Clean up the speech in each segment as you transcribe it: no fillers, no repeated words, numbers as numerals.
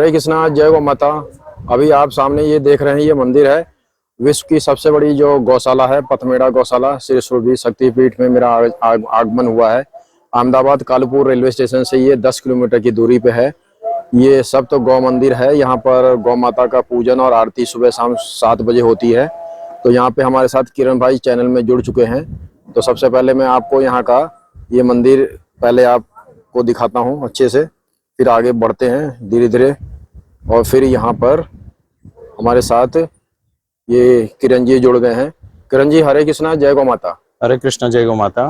हरे कृष्णा, जय गौ माता। अभी आप सामने ये देख रहे हैं, ये मंदिर है विश्व की सबसे बड़ी जो गौशाला है, पथमेड़ा गौशाला। श्री सुरभि शक्तिपीठ में मेरा आगमन हुआ है। अहमदाबाद कालपुर रेलवे स्टेशन से ये 10 किलोमीटर की दूरी पे है। ये सब तो गौ मंदिर है। यहाँ पर गौ माता का पूजन और आरती सुबह शाम 7 बजे होती है। तो यहाँ पे हमारे साथ किरण भाई चैनल में जुड़ चुके हैं। तो सबसे पहले मैं आपको यहाँ का ये मंदिर पहले आपको दिखाता हूँ अच्छे से, फिर आगे बढ़ते हैं धीरे धीरे। और फिर यहाँ पर हमारे साथ ये किरण जी जुड़ गए हैं। किरण जी, हरे कृष्णा, जय गौ माता। हरे कृष्णा, जय गौ माता।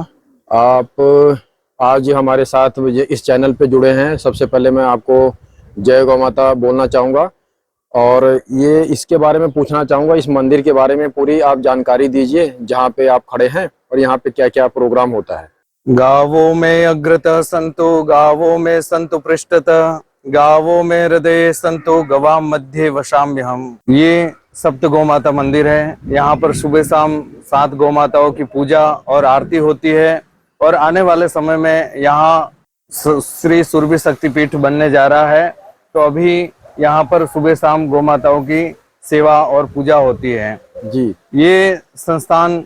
आप आज हमारे साथ इस चैनल पे जुड़े हैं। सबसे पहले मैं आपको जय गौ माता बोलना चाहूँगा और ये इसके बारे में पूछना चाहूँगा, इस मंदिर के बारे में पूरी आप जानकारी दीजिए, जहाँ पे आप खड़े हैं और यहाँ पे क्या क्या प्रोग्राम होता है। गावो में अग्रतः संतो गावो में संतो पृष्ठतः गावो में हृदय संतो गवाम मध्य वशाम्य हम। ये सप्त गौ माता मंदिर है। यहाँ पर सुबह शाम 7 गौ माताओं की पूजा और आरती होती है। और आने वाले समय में यहाँ श्री सुरभि शक्तिपीठ बनने जा रहा है। तो अभी यहाँ पर सुबह शाम गौ माताओं की सेवा और पूजा होती है जी। ये संस्थान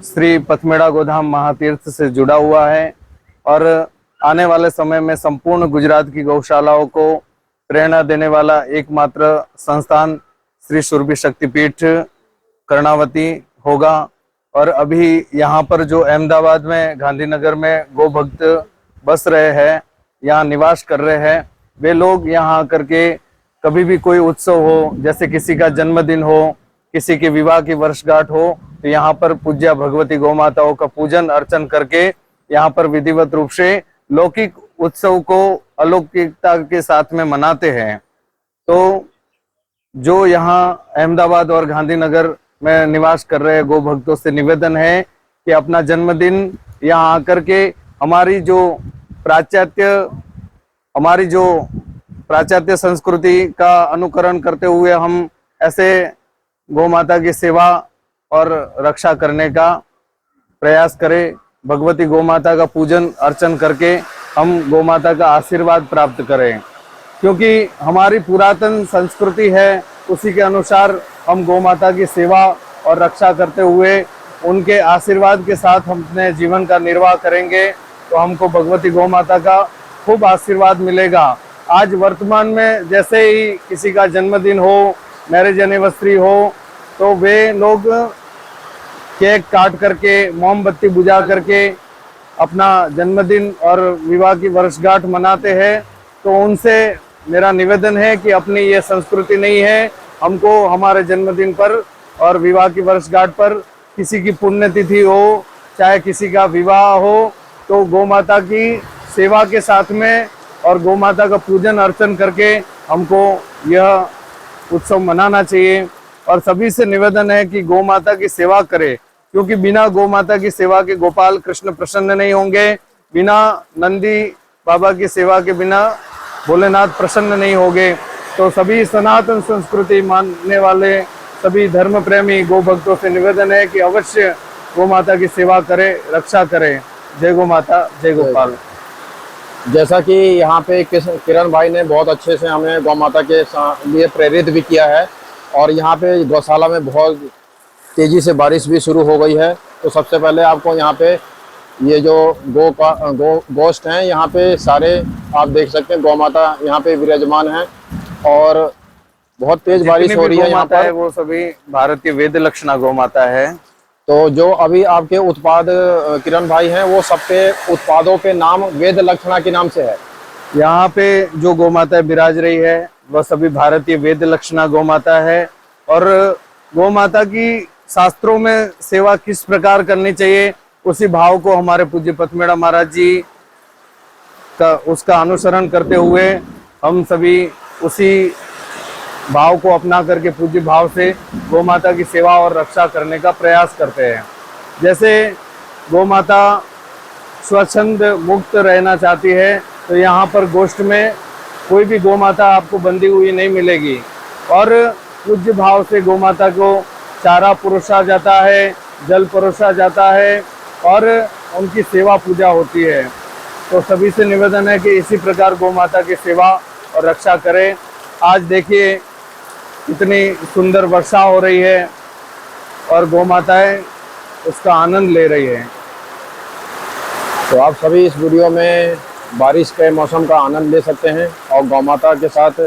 श्री पथमेड़ा गोधाम महातीर्थ से जुड़ा हुआ है और आने वाले समय में संपूर्ण गुजरात की गौशालाओं को प्रेरणा देने वाला एकमात्र संस्थान श्री सुरभि शक्तिपीठ कर्णावती होगा। और अभी यहाँ पर जो अहमदाबाद में गांधीनगर में गौ भक्त बस रहे हैं, यहाँ निवास कर रहे हैं, वे लोग यहाँ आकर के कभी भी कोई उत्सव हो, जैसे किसी का जन्मदिन हो, किसी के विवाह की वर्षगांठ हो, तो यहाँ पर पूज्य भगवती गौ माताओं का पूजन अर्चन करके यहाँ पर विधिवत रूप से लौकिक उत्सव को अलौकिकता के साथ में मनाते हैं। तो जो यहाँ अहमदाबाद और गांधीनगर में निवास कर रहे गौ भक्तों से निवेदन है कि अपना जन्मदिन यहाँ आकर के हमारी जो पाश्चात्य संस्कृति का अनुकरण करते हुए हम ऐसे गौ माता की सेवा और रक्षा करने का प्रयास करें। भगवती गौ माता का पूजन अर्चन करके हम गौ माता का आशीर्वाद प्राप्त करें, क्योंकि हमारी पुरातन संस्कृति है, उसी के अनुसार हम गौ माता की सेवा और रक्षा करते हुए उनके आशीर्वाद के साथ हम अपने जीवन का निर्वाह करेंगे तो हमको भगवती गौ माता का खूब आशीर्वाद मिलेगा। आज वर्तमान में जैसे ही किसी का जन्मदिन हो, मैरिज एनिवर्सरी हो, तो वे लोग केक काट करके, मोमबत्ती बुझा करके अपना जन्मदिन और विवाह की वर्षगांठ मनाते हैं। तो उनसे मेरा निवेदन है कि अपनी ये संस्कृति नहीं है। हमको हमारे जन्मदिन पर और विवाह की वर्षगांठ पर किसी की पुण्यतिथि हो, चाहे किसी का विवाह हो, तो गौ माता की सेवा के साथ में और गौ माता का पूजन अर्चन करके हमको यह उत्सव मनाना चाहिए। और सभी से निवेदन है कि गौ माता की सेवा करें, क्योंकि बिना गौ माता की सेवा के गोपाल कृष्ण प्रसन्न नहीं होंगे, बिना नंदी बाबा की सेवा के बिना भोलेनाथ प्रसन्न नहीं होंगे। तो सभी सनातन संस्कृति मानने वाले सभी धर्म प्रेमी गौ भक्तों से निवेदन है कि अवश्य गौ माता की सेवा करें, रक्षा करें। जय गौ माता, जय गोपाल। जैसा कि यहाँ पे किरण भाई ने बहुत अच्छे से हमें गौ माता के लिए प्रेरित भी किया है और यहाँ पे गौशाला में बहुत तेज़ी से बारिश भी शुरू हो गई है। तो सबसे पहले आपको यहाँ पे ये जो गोष्ठ हैं, यहाँ पे सारे आप देख सकते हैं गौ माता यहाँ पे विराजमान हैं और बहुत तेज बारिश हो रही है यहाँ पर। वो सभी भारतीय वेद लक्षणा गौ माता है। तो जो अभी आपके उत्पाद किरण भाई हैं, वो सबके उत्पादों पे नाम वेद लक्षणा के नाम से है। यहाँ पे जो गौ माता विराज रही है वह सभी भारतीय वेद लक्षणा गौ माता है। और गौ माता की शास्त्रों में सेवा किस प्रकार करनी चाहिए, उसी भाव को हमारे पूज्य पथमेड़ा महाराज जी का उसका अनुसरण करते हुए हम सभी उसी भाव को अपना करके पूज्य भाव से गौ माता की सेवा और रक्षा करने का प्रयास करते हैं। जैसे गौ माता स्वच्छंद मुक्त रहना चाहती है, तो यहाँ पर गोष्ठ में कोई भी गौ माता आपको बंधी हुई नहीं मिलेगी और पूज्य भाव से गौ माता को चारा परोसा जाता है, जल परोसा जाता है और उनकी सेवा पूजा होती है। तो सभी से निवेदन है कि इसी प्रकार गौ माता की सेवा और रक्षा करें। आज देखिए कितनी सुंदर वर्षा हो रही है और गौ माताएं उसका आनंद ले रही है। तो आप सभी इस वीडियो में बारिश के मौसम का आनंद ले सकते हैं और गौ माता के साथ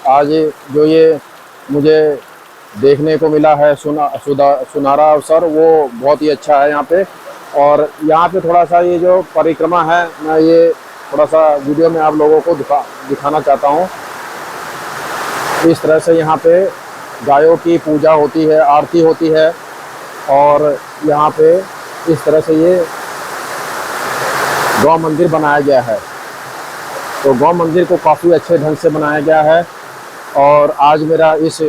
आज जो ये मुझे देखने को मिला है सुनहरा अवसर, वो बहुत ही अच्छा है यहाँ पे। और यहाँ पे थोड़ा सा ये जो परिक्रमा है, मैं ये थोड़ा सा वीडियो में आप लोगों को दिखाना चाहता हूँ। इस तरह से यहाँ पे गायों की पूजा होती है, आरती होती है और यहाँ पे इस तरह से ये गौ मंदिर बनाया गया है। तो गौ मंदिर को काफ़ी अच्छे ढंग से बनाया गया है और आज मेरा इस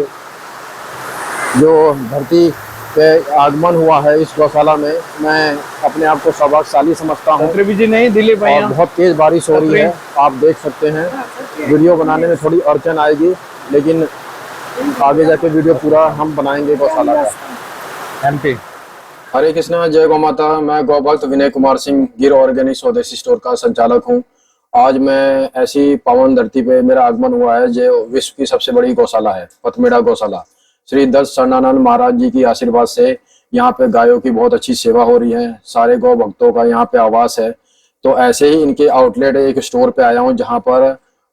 जो धरती पे आगमन हुआ है इस गौशाला में, मैं अपने आप को सौभाग्यशाली समझता हूँ। जी नहीं दिलीप भाई, और बहुत तेज़ बारिश हो रही है, आप देख सकते हैं। वीडियो बनाने में थोड़ी अड़चन आएगी, लेकिन आगे जाके वीडियो पूरा हम बनाएंगे गौशाला का। एमपी। हरे कृष्णा, जय गौ माता। मैं गौ भक्त विनय कुमार सिंह गिर ऑर्गेनिक स्वदेशी स्टोर का संचालक हूं। आज मैं ऐसी पावन धरती पे मेरा आगमन हुआ है जो विश्व की सबसे बड़ी गौशाला है, पथमेड़ा गौशाला। श्री दत्त शरणानंद महाराज जी की आशीर्वाद से यहाँ पे गायों की बहुत अच्छी सेवा हो रही है। सारे गौ भक्तों का यहाँ पे आवास है। तो ऐसे ही इनके आउटलेट एक स्टोर पे आया हूँ जहाँ पर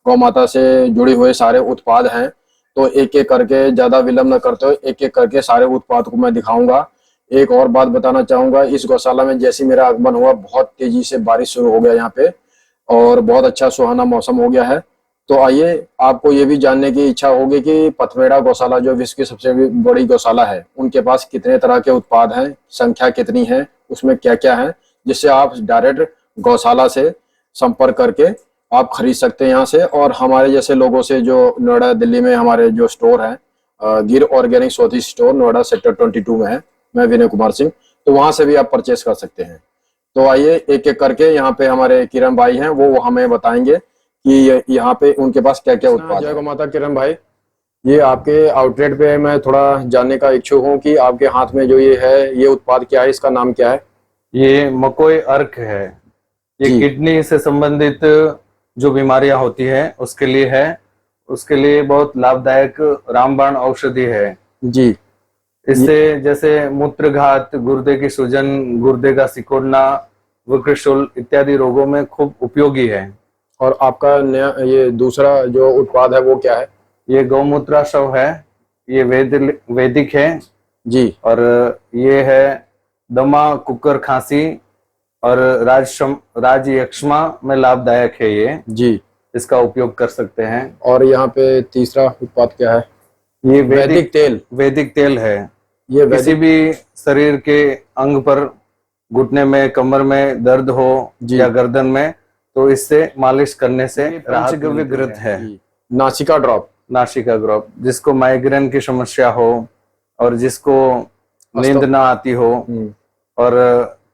गौ माता से जुड़े हुए सारे उत्पाद हैं। तो एक एक करके, ज़्यादा विलम्ब न करते हुए एक एक करके सारे उत्पाद को मैं दिखाऊंगा। एक और बात बताना चाहूंगा, इस गौशाला में जैसे मेरा आगमन हुआ, बहुत तेजी से बारिश शुरू हो गया यहाँ पे और बहुत अच्छा सुहाना मौसम हो गया है। तो आइए, आपको ये भी जानने की इच्छा होगी कि पथमेड़ा गौशाला जो विश्व की सबसे बड़ी गौशाला है, उनके पास कितने तरह के उत्पाद हैं, संख्या कितनी है, उसमें क्या क्या है, जिससे आप डायरेक्ट गौशाला से संपर्क करके आप खरीद सकते हैं यहाँ से। और हमारे जैसे लोगों से जो नोएडा दिल्ली में हमारे जो स्टोर है, गिर ऑर्गेनिक स्वदेशी स्टोर नोएडा सेक्टर 22 में है, मैं विनय कुमार सिंह, तो वहां से भी आप परचेस कर सकते हैं। तो आइए एक एक करके, यहाँ पे हमारे किरण भाई हैं, वो हमें बताएंगे कि यहाँ पे उनके पास क्या क्या उत्पाद है। जय गौ माता। किरण भाई, ये आपके आउटलेट पे मैं थोड़ा जानने का इच्छुक हूँ कि आपके हाथ में जो ये है, ये उत्पाद क्या है, इसका नाम क्या है? ये मकोई अर्क है। ये किडनी से संबंधित जो बीमारियां होती है उसके लिए है। उसके लिए बहुत लाभदायक रामबाण औषधि है जी। इससे जैसे मूत्रघात, गुर्दे की सूजन, गुर्दे का सिकुड़ना, वृक्कशूल इत्यादि रोगों में खूब उपयोगी है। और आपका नया ये दूसरा जो उत्पाद है वो क्या है? ये गौमूत्र शव है। ये वैदिक है जी। और ये है दमा, कुकर, खांसी और राज यक्ष्मा में लाभदायक है ये जी। इसका उपयोग कर सकते हैं। और यहाँ पे तीसरा उत्पाद क्या है? ये वैदिक तेल। वैदिक तेल है। ये किसी भी शरीर के अंग पर, घुटने में, कमर में दर्द हो या गर्दन में, तो इससे मालिश करने से राहत घृत है। नासिका ड्रॉप। नासिका ड्रॉप, जिसको माइग्रेन की समस्या हो और जिसको नींद ना आती हो और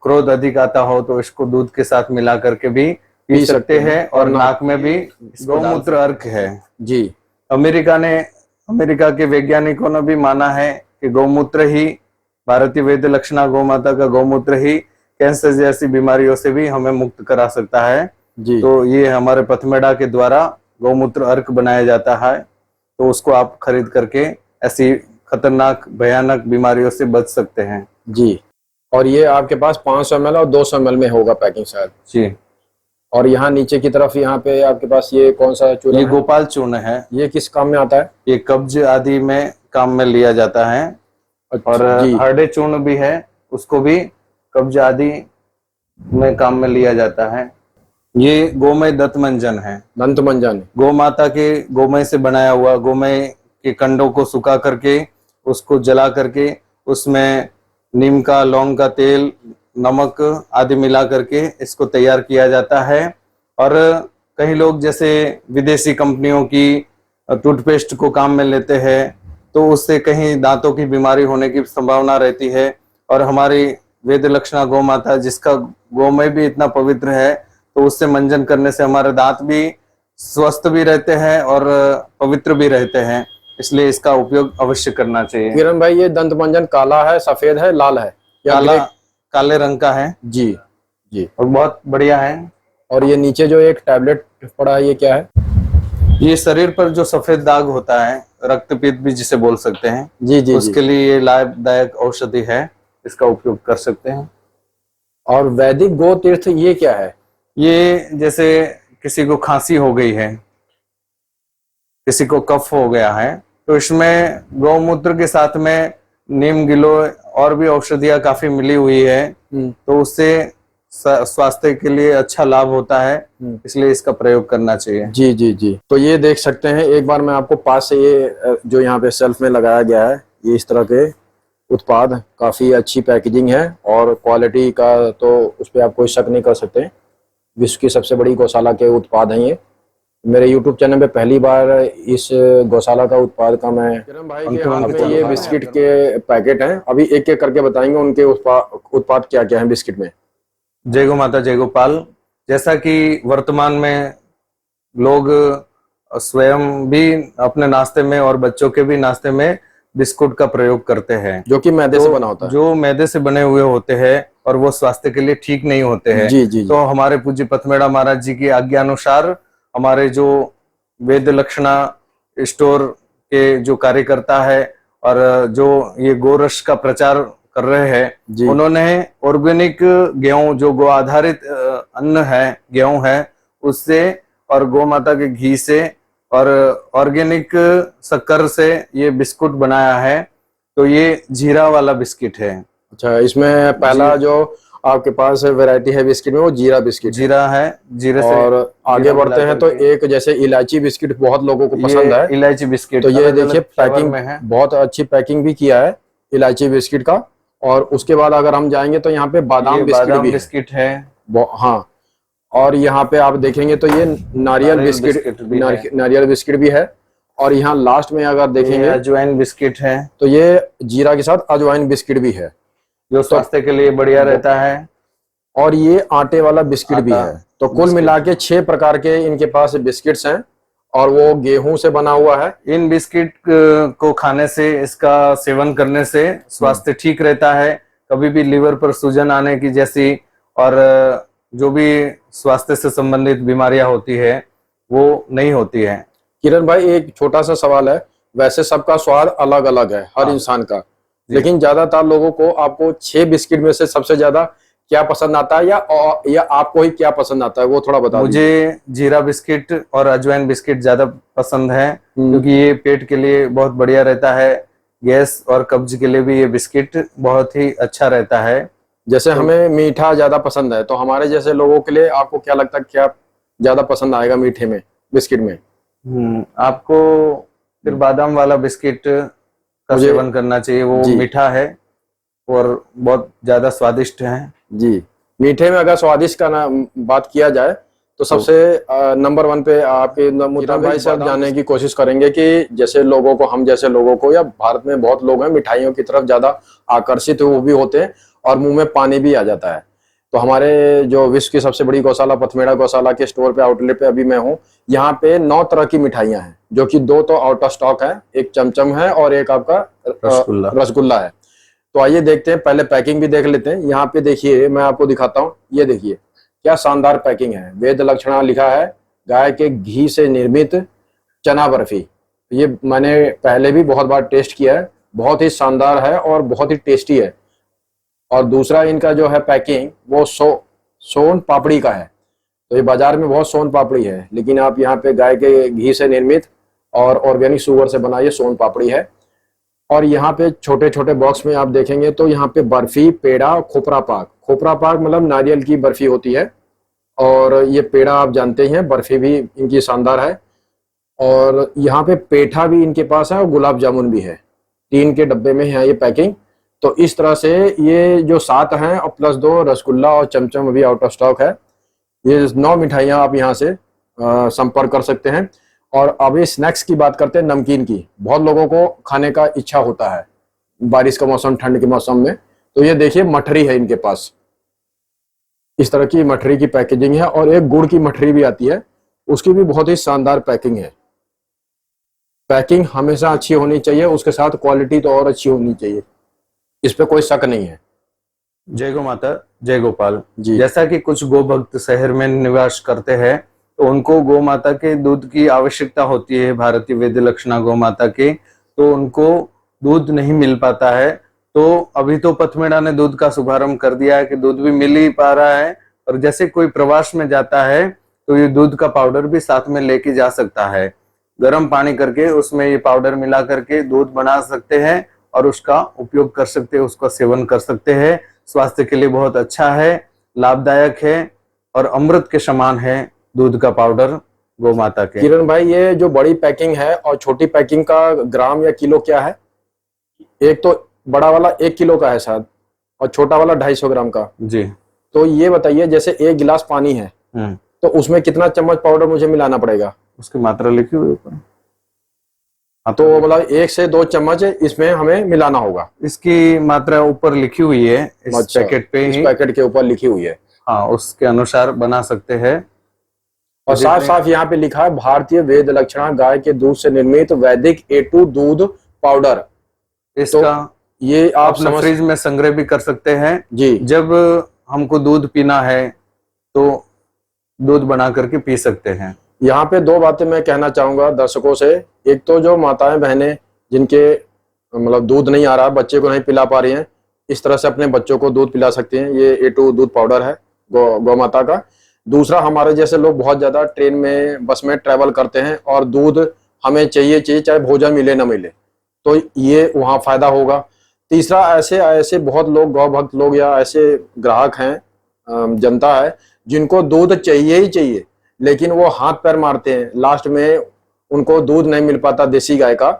क्रोध अधिक आता हो, तो इसको दूध के साथ मिला करके भी पी सकते हैं। और नाक में भी गौमूत्र अर्क है जी। अमेरिका के वैज्ञानिकों ने भी माना है कि गौमूत्र ही, भारतीय वैद्य लक्षणा गौ माता का गौमूत्र ही कैंसर जैसी बीमारियों से भी हमें मुक्त करा सकता है जी। तो ये हमारे पथमेड़ा के द्वारा गौमूत्र अर्क बनाया जाता है, तो उसको आप खरीद करके ऐसी खतरनाक भयानक बीमारियों से बच सकते हैं जी। और ये आपके पास 500 ml और 200 ml में होगा पैकिंग शायद जी। और यहाँ नीचे की तरफ यहाँ पे आपके पास ये कौन सा चूर्ण? ये गोपाल चूर्ण है। ये किस काम में आता है? ये कब्ज आदि में काम में लिया जाता है। अच्छा, और हरडे चूर्ण भी है, उसको भी कब्ज आदि में काम में लिया जाता है। ये गोमय दंत मंजन है। दंत मंजन गौ माता के गोमय से बनाया हुआ, गोमय के कंडों को सुखा करके उसको जला करके उसमें नीम का, लौंग का तेल, नमक आदि मिला करके इसको तैयार किया जाता है। और कई लोग जैसे विदेशी कंपनियों की टूथपेस्ट को काम में लेते हैं, तो उससे कहीं दांतों की बीमारी होने की संभावना रहती है। और हमारी वेद लक्षणा गौ माता, जिसका गोमय भी इतना पवित्र है, तो उससे मंजन करने से हमारे दांत भी स्वस्थ भी रहते हैं और पवित्र भी रहते हैं, इसलिए इसका उपयोग अवश्य करना चाहिए। किरण भाई, ये दंत मंजन काला है, सफेद है, लाल है? काले रंग का है जी जी। और बहुत बढ़िया है। और ये नीचे जो एक टैबलेट पड़ा है, ये क्या है? ये शरीर पर जो सफेद दाग होता है, रक्तपीत भी जिसे बोल सकते हैं, जी जी उसके जी। लिए ये लाभदायक औषधि है, इसका उपयोग कर सकते हैं। और वैदिक गो तीर्थ ये क्या है? ये जैसे किसी को खांसी हो गई है, किसी को कफ हो गया है, तो इसमें गौमूत्र के साथ में नीम गिलोय और भी औषधियां काफी मिली हुई है, तो उससे स्वास्थ्य के लिए अच्छा लाभ होता है, इसलिए इसका प्रयोग करना चाहिए। जी जी जी। तो ये देख सकते हैं, एक बार मैं आपको पास से ये जो यहाँ पे शेल्फ में लगाया गया है, ये इस तरह के उत्पाद, काफी अच्छी पैकेजिंग है और क्वालिटी का तो उस पर आप कोई शक नहीं कर सकते। विश्व की सबसे बड़ी गौशाला के उत्पाद हैं ये। मेरे YouTube चैनल पे पहली बार इस गौशाला का उत्पाद का मैं किरण भाई के हाथ में ये बिस्किट के पैकेट हैं, अभी एक एक करके बताएंगे उनके उत्पाद क्या क्या हैं बिस्किट में। जय गो माता जय गोपाल। जैसा कि वर्तमान में लोग स्वयं भी अपने नाश्ते में और बच्चों के भी नाश्ते में बिस्कुट का प्रयोग करते हैं, जो कि मैदे से बना होता है, जो मैदे से बने हुए होते हैं और वो स्वास्थ्य के लिए ठीक नहीं होते हैं। जी जी। तो हमारे पूज्य पथमेड़ा महाराज जी की आज्ञा अनुसार हमारे जो वेद लक्षणा स्टोर के जो कार्यकर्ता है और जो ये गोरस का प्रचार कर रहे हैं, उन्होंने ऑर्गेनिक गेहूं, जो गो आधारित अन्न है, गेहूं है, उससे और गौ माता के घी से और ऑर्गेनिक शक्कर से ये बिस्कुट बनाया है। तो ये जीरा वाला बिस्किट है। अच्छा, इसमें पहला जो आपके पास वैरायटी है बिस्किट में वो जीरा बिस्किट, जीरा है, जीरे से। और आगे बढ़ते हैं तो एक जैसे इलायची बिस्किट बहुत लोगों को पसंद है, इलायची बिस्किट। तो ये देखिए पैकिंग में है, बहुत अच्छी पैकिंग भी किया है इलायची बिस्किट का। और उसके बाद अगर हम जाएंगे तो यहाँ पे बादाम बिस्किट है। हाँ, और यहाँ पे आप देखेंगे तो ये नारियल बिस्किट भी है। और यहाँ लास्ट में अगर देखेंगे अजवाइन बिस्किट है, तो ये जीरा के साथ अजवाइन बिस्किट भी है, जो स्वास्थ्य के लिए बढ़िया रहता है। और ये आटे वाला बिस्किट भी है। तो कुल मिला के 6 प्रकार के इनके पास बिस्किट्स हैं और वो गेहूं से बना हुआ है। इन बिस्किट को खाने से, इसका सेवन करने से स्वास्थ्य ठीक रहता है। कभी भी लीवर पर सूजन आने की जैसी और जो भी स्वास्थ्य से संबंधित बीमारियां होती है वो नहीं होती है। किरण भाई, एक छोटा सा सवाल है, वैसे सबका स्वाद अलग अलग है हर इंसान का, लेकिन ज्यादातर लोगों को आपको 6 बिस्किट में से सबसे ज्यादा क्या पसंद आता है, या आपको ही क्या पसंद आता है वो थोड़ा बता दीजिए। मुझे जीरा बिस्किट और अजवाइन बिस्किट ज्यादा पसंद है, क्योंकि ये पेट के लिए बहुत बढ़िया रहता है। गैस और कब्ज के लिए भी ये बिस्किट बहुत ही अच्छा रहता है। जैसे हमें मीठा ज्यादा पसंद है, तो हमारे जैसे लोगों के लिए आपको क्या लगता है, क्या ज्यादा पसंद आएगा मीठे में, बिस्किट में? आपको फिर बादाम वाला बिस्किट का सेवन करना चाहिए, वो मीठा है और बहुत ज्यादा स्वादिष्ट है। जी, मीठे में अगर स्वादिष्ट का बात किया जाए तो सबसे नंबर 1 पे आपके किरण भाई से जानने की कोशिश करेंगे कि जैसे लोगों को, हम जैसे लोगों को, या भारत में बहुत लोग हैं मिठाइयों की तरफ ज्यादा आकर्षित वो भी होते हैं और मुंह में पानी भी आ जाता है। तो हमारे जो विश्व की सबसे बड़ी गौशाला पथमेड़ा गौशाला के स्टोर पे, आउटलेट पे अभी मैं हूँ, यहाँ पे 9 तरह की मिठाइयाँ हैं, जो कि 2 तो आउट ऑफ स्टॉक है, एक चमचम है और एक आपका रसगुल्ला है। तो आइए देखते हैं, पहले पैकिंग भी देख लेते हैं। यहाँ पे देखिए, मैं आपको दिखाता हूँ, ये देखिए क्या शानदार पैकिंग है। वेद लक्षणा लिखा है, गाय के घी से निर्मित चना बर्फी। ये मैंने पहले भी बहुत बार टेस्ट किया है, बहुत ही शानदार है और बहुत ही टेस्टी है। और दूसरा इनका जो है पैकिंग, वो सोन पापड़ी का है। तो ये बाजार में बहुत सोन पापड़ी है, लेकिन आप यहाँ पे गाय के घी से निर्मित और ऑर्गेनिक शुगर से बना ये सोन पापड़ी है। और यहाँ पे छोटे छोटे बॉक्स में आप देखेंगे तो यहाँ पे बर्फी, पेड़ा, खोपरा पाक मतलब नारियल की बर्फी होती है। और ये पेड़ा आप जानते हैं, बर्फी भी इनकी शानदार है। और यहाँ पे पेठा भी इनके पास है और गुलाब जामुन भी है। 3 के डब्बे में है ये पैकिंग। तो इस तरह से ये जो 7 हैं और प्लस 2 रसगुल्ला और चमचम अभी आउट ऑफ स्टॉक है। ये 9 मिठाइयाँ आप यहाँ से संपर्क कर सकते हैं। और अभी स्नैक्स की बात करते हैं, नमकीन की। बहुत लोगों को खाने का इच्छा होता है बारिश का मौसम, ठंड के मौसम में। तो ये देखिए मठरी है इनके पास, इस तरह की मठरी की पैकेजिंग है। और एक गुड़ की मठरी भी आती है, उसकी भी बहुत ही शानदार पैकिंग है। पैकिंग हमेशा अच्छी होनी चाहिए, उसके साथ क्वालिटी तो और अच्छी होनी चाहिए, इस पे कोई शक नहीं है। जय गो माता जय गोपाल। जैसा कि कुछ गो भक्त शहर में निवास करते हैं, तो उनको गौ माता के दूध की आवश्यकता होती है, भारतीय वैद्य लक्षणा गौ माता के, तो उनको दूध नहीं मिल पाता है। तो अभी तो पथमेड़ा ने दूध का शुभारंभ कर दिया है कि दूध भी मिल ही पा रहा है, और जैसे कोई प्रवास में जाता है तो ये दूध का पाउडर भी साथ में लेके जा सकता है। गर्म पानी करके उसमें ये पाउडर मिला करके दूध बना सकते हैं और उसका उपयोग कर सकते हैं, उसका सेवन कर सकते हैं। स्वास्थ्य के लिए बहुत अच्छा है, लाभदायक है और अमृत के समान है दूध का पाउडर गौ माता के। किरण भाई, ये जो बड़ी पैकिंग है और छोटी पैकिंग का ग्राम या किलो क्या है? एक तो बड़ा वाला 1 किलो का है शायद, और छोटा वाला 250 ग्राम का। जी। तो ये बताइए, जैसे 1 गिलास पानी है तो उसमें कितना चम्मच पाउडर मुझे मिलाना पड़ेगा? उसकी मात्रा लिखी हुई ऊपर। तो मतलब 1 से 2 चम्मच इसमें हमें मिलाना होगा। इसकी मात्रा ऊपर लिखी हुई है इस अच्छा, पैकेट पे इस ही। पैकेट के ऊपर लिखी हुई है। हाँ, उसके अनुसार बना सकते हैं। और साफ साफ यहाँ पे लिखा है, भारतीय वेद लक्षणा गाय के दूध से निर्मित वैदिक A2 दूध पाउडर। इसका ये आप अपने फ्रिज में संग्रह भी कर सकते हैं। जी। जब हमको दूध पीना है तो दूध बना करके पी सकते हैं। यहाँ पे 2 बातें मैं कहना चाहूंगा दर्शकों से। एक तो जो माताएं बहनें जिनके मतलब दूध नहीं आ रहा, बच्चे को नहीं पिला पा रही हैं, इस तरह से अपने बच्चों को दूध पिला सकते हैं। ये A2 दूध पाउडर है गौ माता का। दूसरा, हमारे जैसे लोग बहुत ज्यादा ट्रेन में बस में ट्रेवल करते हैं और दूध हमें चाहिए चाहे भोजन मिले ना मिले, तो ये वहाँ फायदा होगा। तीसरा, ऐसे ऐसे बहुत लोग गौ भक्त लोग या ऐसे ग्राहक हैं, जनता है, जिनको दूध चाहिए ही चाहिए, लेकिन वो हाथ पैर मारते हैं, लास्ट में उनको दूध नहीं मिल पाता देसी गाय का,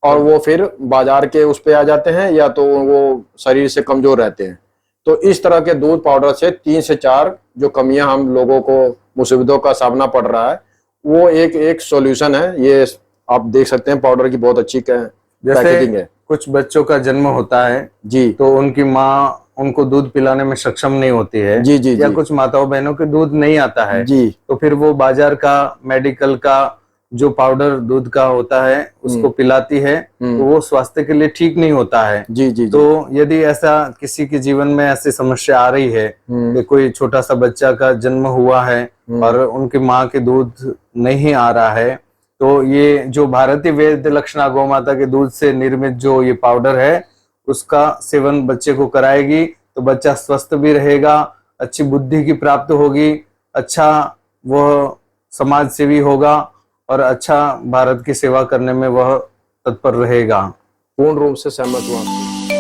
और वो फिर बाजार के उस पे आ जाते हैं, या तो वो शरीर से कमजोर रहते हैं। तो इस तरह के दूध पाउडर से 3 से 4 जो कमियां हम लोगों को मुसीबतों का सामना पड़ रहा है, वो एक सॉल्यूशन है। ये आप देख सकते हैं, पाउडर की बहुत अच्छी पैकेजिंग है। कुछ बच्चों का जन्म होता है जी, तो उनकी माँ उनको दूध पिलाने में सक्षम नहीं होती है। जी जी या जी कुछ माताओं बहनों के दूध नहीं आता है जी। तो फिर वो बाजार का, मेडिकल का जो पाउडर दूध का होता है उसको पिलाती है, तो वो स्वास्थ्य के लिए ठीक नहीं होता है। जी जी। तो यदि ऐसा किसी के जीवन में ऐसी समस्या आ रही है कि कोई छोटा सा बच्चा का जन्म हुआ है और उनकी माँ के दूध नहीं आ रहा है, तो ये जो भारतीय वैद्य लक्षणा गौ माता के दूध से निर्मित जो ये पाउडर है, उसका सेवन बच्चे को कराएगी तो बच्चा स्वस्थ भी रहेगा, अच्छी बुद्धि की प्राप्त होगी, अच्छा वह समाज सेवी होगा और अच्छा भारत की सेवा करने में वह तत्पर रहेगा। पूर्ण रूप से सहमत हूँ आपसे।